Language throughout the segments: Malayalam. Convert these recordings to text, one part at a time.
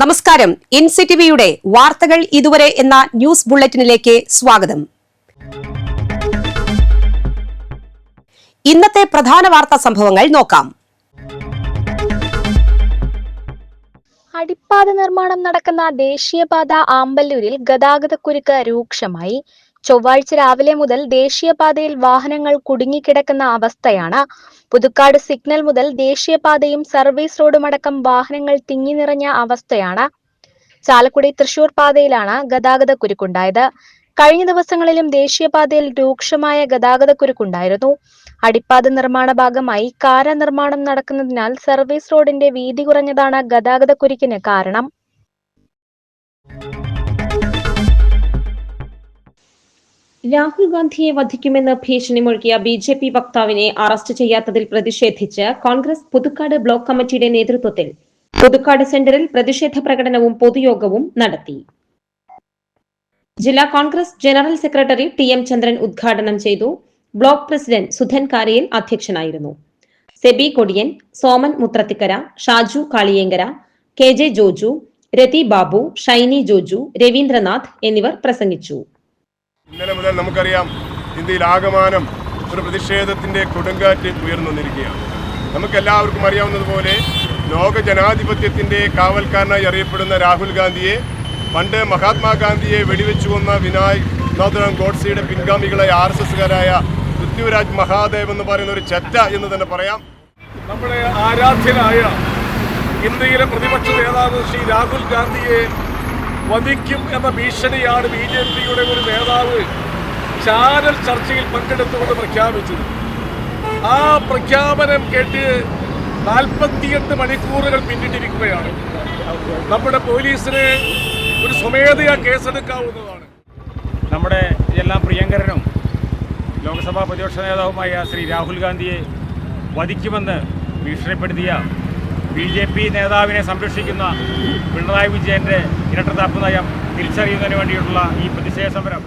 നമസ്കാരം. NCTVയുടെ വാർത്തകൾ ഇതുവരെ എന്ന ന്യൂസ് ബുള്ളറ്റിനിലേക്ക് സ്വാഗതം. ഇന്നത്തെ പ്രധാന വാർത്താ സംഭവങ്ങൾ നോക്കാം. അടിപ്പാത നിർമ്മാണം നടക്കുന്ന ദേശീയപാത ആമ്പല്ലൂരിൽ ഗതാഗതക്കുരുക്ക് രൂക്ഷമായി. ചൊവ്വാഴ്ച രാവിലെ മുതൽ ദേശീയപാതയിൽ വാഹനങ്ങൾ കുടുങ്ങിക്കിടക്കുന്ന അവസ്ഥയാണ്. പുതുക്കാട് സിഗ്നൽ മുതൽ ദേശീയപാതയും സർവീസ് റോഡുമടക്കം വാഹനങ്ങൾ തിങ്ങി നിറഞ്ഞ അവസ്ഥയാണ്. ചാലക്കുടി തൃശൂർ പാതയിലാണ് ഗതാഗതക്കുരുക്കുണ്ടായത്. കഴിഞ്ഞ ദിവസങ്ങളിലും ദേശീയപാതയിൽ രൂക്ഷമായ ഗതാഗതക്കുരുക്കുണ്ടായിരുന്നു. അടിപ്പാത നിർമ്മാണ ഭാഗമായി കാര നിർമ്മാണം നടക്കുന്നതിനാൽ സർവീസ് റോഡിന്റെ വീതി കുറഞ്ഞതാണ് ഗതാഗതക്കുരുക്കിന് കാരണം. രാഹുൽ ഗാന്ധിയെ വധിക്കുമെന്ന് ഭീഷണി മുഴക്കിയ BJP വക്താവിനെ അറസ്റ്റ് ചെയ്യാത്തതിൽ പ്രതിഷേധിച്ച് കോൺഗ്രസ് പുതുക്കാട് ബ്ലോക്ക് കമ്മിറ്റിയുടെ നേതൃത്വത്തിൽ പുതുക്കാട് സെന്ററിൽ പ്രതിഷേധ പ്രകടനവും പൊതുയോഗവും നടത്തി. ജില്ലാ കോൺഗ്രസ് ജനറൽ സെക്രട്ടറി TM ചന്ദ്രൻ ഉദ്ഘാടനം ചെയ്തു. ബ്ലോക്ക് പ്രസിഡന്റ് സുധൻ കാരയിൽ അധ്യക്ഷനായിരുന്നു. സെബി കൊടിയൻ, സോമൻ മുത്രത്തിക്കര, ഷാജു കാളിയേങ്കര, KJ ജോജു, രതി ബാബു, ഷൈനി ജോജു, രവീന്ദ്രനാഥ് എന്നിവർ പ്രസംഗിച്ചു. ഇന്നലെ മുതൽ നമുക്കറിയാം, ഇന്ത്യയിൽ ആകമാനം ഒരു പ്രതിഷേധത്തിന്റെ കൊടുങ്കാറ്റ് ഉയർന്നു വന്നിരിക്കുകയാണ്. നമുക്കെല്ലാവർക്കും അറിയാവുന്നതുപോലെ ലോക ജനാധിപത്യത്തിന്റെ കാവൽക്കാരനായി അറിയപ്പെടുന്ന രാഹുൽ ഗാന്ധിയെ പണ്ട് മഹാത്മാഗാന്ധിയെ വെടിവെച്ചു കൊന്ന നാഥുറാം ഗോഡ്സെയുടെ പിൻഗാമികളായ RSSകാരായ പൃഥ്വിരാജ് മഹാദേവ് എന്ന് പറയുന്ന ഒരു ചെറ്റ എന്ന് തന്നെ പറയാം. നമ്മുടെ ആരാധ്യനായ ഇന്ത്യയിലെ പ്രതിപക്ഷ നേതാവ് ശ്രീ രാഹുൽ ഗാന്ധിയെ വധിക്കും എന്ന ഭീഷണിയാണ് BJPയുടെ ഒരു നേതാവ് ചാനൽ ചർച്ചയിൽ പങ്കെടുത്തുകൊണ്ട് പ്രഖ്യാപിച്ചത്. ആ പ്രഖ്യാപനം കേട്ട് 48 മണിക്കൂറുകൾ പിന്നിട്ടിരിക്കുകയാണ്. നമ്മുടെ പോലീസിന് ഒരു സ്വമേധയാ കേസെടുക്കാവുന്നതാണ്. നമ്മുടെ എല്ലാം പ്രിയങ്കരനും ലോക്സഭാ പ്രതിപക്ഷ നേതാവുമായ ശ്രീ രാഹുൽ ഗാന്ധിയെ വധിക്കുമെന്ന് ഭീഷണിപ്പെടുത്തിയ BJP നേതാവിനെ സംരക്ഷിക്കുന്ന പിണറായി വിജയന്റെ ഇരട്ടത്താപ്പ് നയം തിരിച്ചറിയുന്നതിന് വേണ്ടിയിട്ടുള്ള ഈ പ്രതിഷേധ സമരം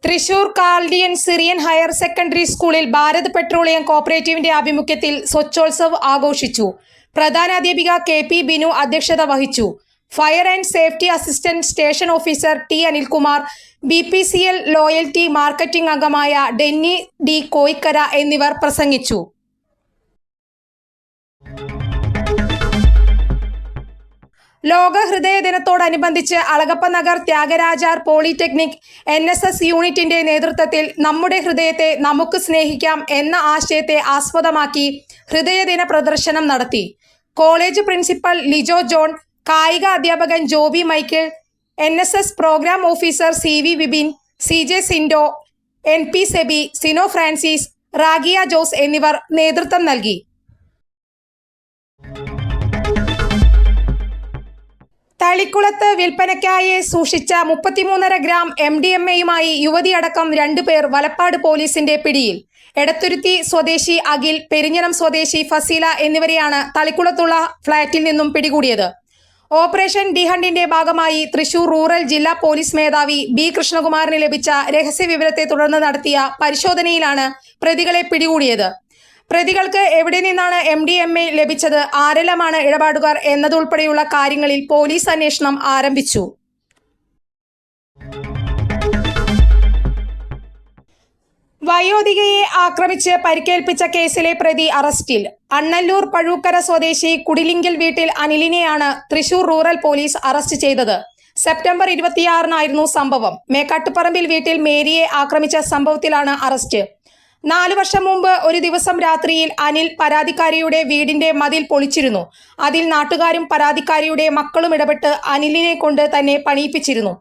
Thrissur Chaldean Syrian higher secondary സ്കൂളിൽ ഭാരത് പെട്രോളിയം കോപ്പറേറ്റീവിന്റെ ആഭിമുഖ്യത്തിൽ സ്വച്ഛോത്സവ് ആഘോഷിച്ചു. പ്രധാനാധ്യാപിക KP ബിനു അധ്യക്ഷത വഹിച്ചു. Fire and safety assistant station officer T Anilkumar, BPCL loyalty marketing അംഗമായ ഡെന്നി D കോയിക്കര എന്നിവർ പ്രസംഗിച്ചു. ലോക ഹൃദയ ദിനത്തോടനുബന്ധിച്ച് അളഗപ്പ നഗർ ത്യാഗരാജാർ പോളിടെക്നിക് NSS യൂണിറ്റിന്റെ നേതൃത്വത്തിൽ നമ്മുടെ ഹൃദയത്തെ നമുക്ക് സ്നേഹിക്കാം എന്ന ആശയത്തെ ആസ്പദമാക്കി ഹൃദയദിന പ്രദർശനം നടത്തി. കോളേജ് പ്രിൻസിപ്പൽ ലിജോ ജോൺ, കായിക അധ്യാപകൻ Joby Michael, NSS programme officer CV Vipin, CJ Sindo, NP Sebi, Sino Francis, റാഗിയ Jose എന്നിവർ നേതൃത്വം നൽകി. തളിക്കുളത്ത് വിൽപ്പനയ്ക്കായി സൂക്ഷിച്ച 33.5 ഗ്രാം MDMA-യുമായി യുവതിയടക്കം 2 പേർ വലപ്പാട് പോലീസിന്റെ പിടിയിൽ. എടത്തുരുത്തി സ്വദേശി അഖിൽ, പെരിഞ്ഞനം സ്വദേശി ഫസീല എന്നിവരെയാണ് തളിക്കുളത്തുള്ള ഫ്ളാറ്റിൽ നിന്നും പിടികൂടിയത്. ഓപ്പറേഷൻ ഡി ഹണ്ടിന്റെ ഭാഗമായി തൃശൂർ റൂറൽ ജില്ലാ പോലീസ് മേധാവി B കൃഷ്ണകുമാറിന് ലഭിച്ച രഹസ്യവിവരത്തെ തുടർന്ന് നടത്തിയ പരിശോധനയിലാണ് പ്രതികളെ പിടികൂടിയത്. പ്രതികൾക്ക് എവിടെ നിന്നാണ് MDMA ലഭിച്ചത്, ആരെല്ലാമാണ് ഇടപാടുകാർ എന്നതുൾപ്പെടെയുള്ള കാര്യങ്ങളിൽ പോലീസ് അന്വേഷണം ആരംഭിച്ചു. വയോധികയെ ആക്രമിച്ച് പരിക്കേൽപ്പിച്ച കേസിലെ പ്രതി അറസ്റ്റിൽ. അണ്ണല്ലൂർ പഴൂക്കര സ്വദേശി കുടിലിങ്കൽ വീട്ടിൽ അനിലിനെയാണ് തൃശൂർ റൂറൽ പോലീസ് അറസ്റ്റ് ചെയ്തത്. സെപ്റ്റംബർ 26-നായിരുന്നു സംഭവം. മേക്കാട്ടുപറമ്പിൽ വീട്ടിൽ മേരിയെ ആക്രമിച്ച സംഭവത്തിലാണ് അറസ്റ്റ്. 4 വർഷം മുമ്പ് ഒരു ദിവസം രാത്രിയിൽ അനിൽ പരാതിക്കാരിയുടെ വീടിന്റെ മതിൽ പൊളിച്ചിരുന്നു. അതിൽ നാട്ടുകാരും പരാതിക്കാരിയുടെ മക്കളും ഇടപെട്ട് അനിലിനെ കൊണ്ട് തന്നെ പണിയിപ്പിച്ചിരുന്നു.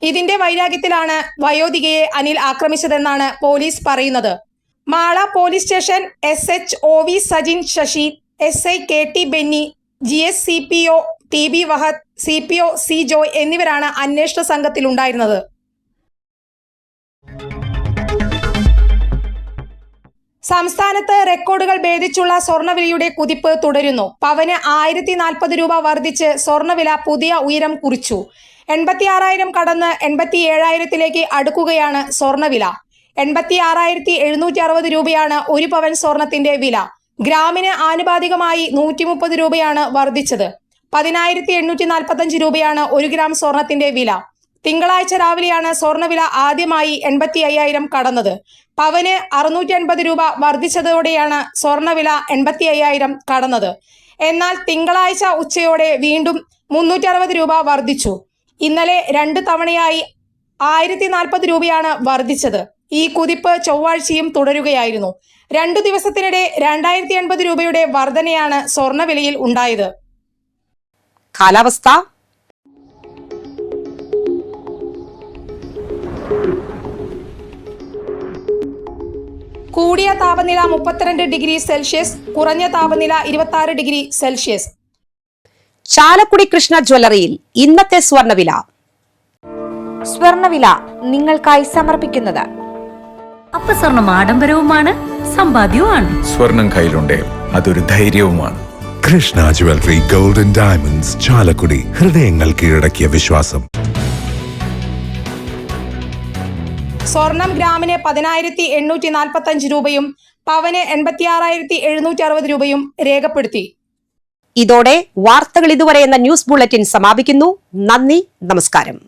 ഇതിന്റെ വൈരാഗ്യത്തിലാണ് വയോധികയെ അനിൽ ആക്രമിച്ചതെന്നാണ് പോലീസ് പറയുന്നത്. Mala police station SHOV Sajin Sasi, SI KT Benny, GS CPO TB Wahad, CPO C Joy എന്നിവരാണ് അന്വേഷണ സംഘത്തിലുണ്ടായിരുന്നത്. സംസ്ഥാനത്ത് റെക്കോർഡുകൾ ഭേദിച്ചുള്ള സ്വർണ്ണവിലയുടെ കുതിപ്പ് തുടരുന്നു. പവന് 1040 രൂപ വർദ്ധിച്ച് സ്വർണ്ണവില പുതിയ ഉയരം കുറിച്ചു. 86,000 കടന്ന് 87,000-ലേക്ക് അടുക്കുകയാണ് സ്വർണ്ണവില. 86,760 രൂപയാണ് 1 പവൻ സ്വർണത്തിന്റെ വില. ഗ്രാമിന് ആനുപാതികമായി 130 രൂപയാണ് വർദ്ധിച്ചത്. 10,845 രൂപയാണ് 1 ഗ്രാം സ്വർണത്തിന്റെ വില. തിങ്കളാഴ്ച രാവിലെയാണ് സ്വർണ്ണവില ആദ്യമായി 85,000 കടന്നത്. പവന് 650 രൂപ വർദ്ധിച്ചതോടെയാണ് സ്വർണ്ണവില 85,000 കടന്നത്. എന്നാൽ തിങ്കളാഴ്ച ഉച്ചയോടെ വീണ്ടും 360 രൂപ വർദ്ധിച്ചു. ഇന്നലെ 2 തവണയായി 1040 രൂപയാണ് വർദ്ധിച്ചത്. ഈ കുതിപ്പ് ചൊവ്വാഴ്ചയും തുടരുകയായിരുന്നു. 2 ദിവസത്തിനിടെ 2080 രൂപയുടെ വർധനയാണ് സ്വർണ്ണവിലയിൽ ഉണ്ടായത്. കാലാവസ്ഥ. കൂടിയ താപനില 32 ഡിഗ്രി സെൽഷ്യസ്, കുറഞ്ഞ താപനില 26 ഡിഗ്രി സെൽഷ്യസ്. ചാലക്കുടി കൃഷ്ണ ജ്വല്ലറിയിൽ ഇന്നത്തെ സ്വർണ്ണവില. സ്വർണ്ണവില നിങ്ങൾക്കായി സമർപ്പിക്കുന്നത് അപ്പസ്വർണം ആഡംബരവുമാണ്, സമ്പാദ്യവുമാണ്. സ്വർണം കയ്യിലുണ്ടേ അതൊരു ധൈര്യവുമാണ്. Krishna jewellery golden diamonds, Chalakudy. ഹൃദയങ്ങൾ കീഴടക്കിയ വിശ്വാസം. സ്വർണം ഗ്രാമിന് 10,845 രൂപയും പവന് 86,760 രൂപയും രേഖപ്പെടുത്തി. ഇതോടെ വാർത്തകൾ ഇതുവരെ എന്ന ന്യൂസ് ബുള്ളറ്റിൻ സമാപിക്കുന്നു. നന്ദി, നമസ്കാരം.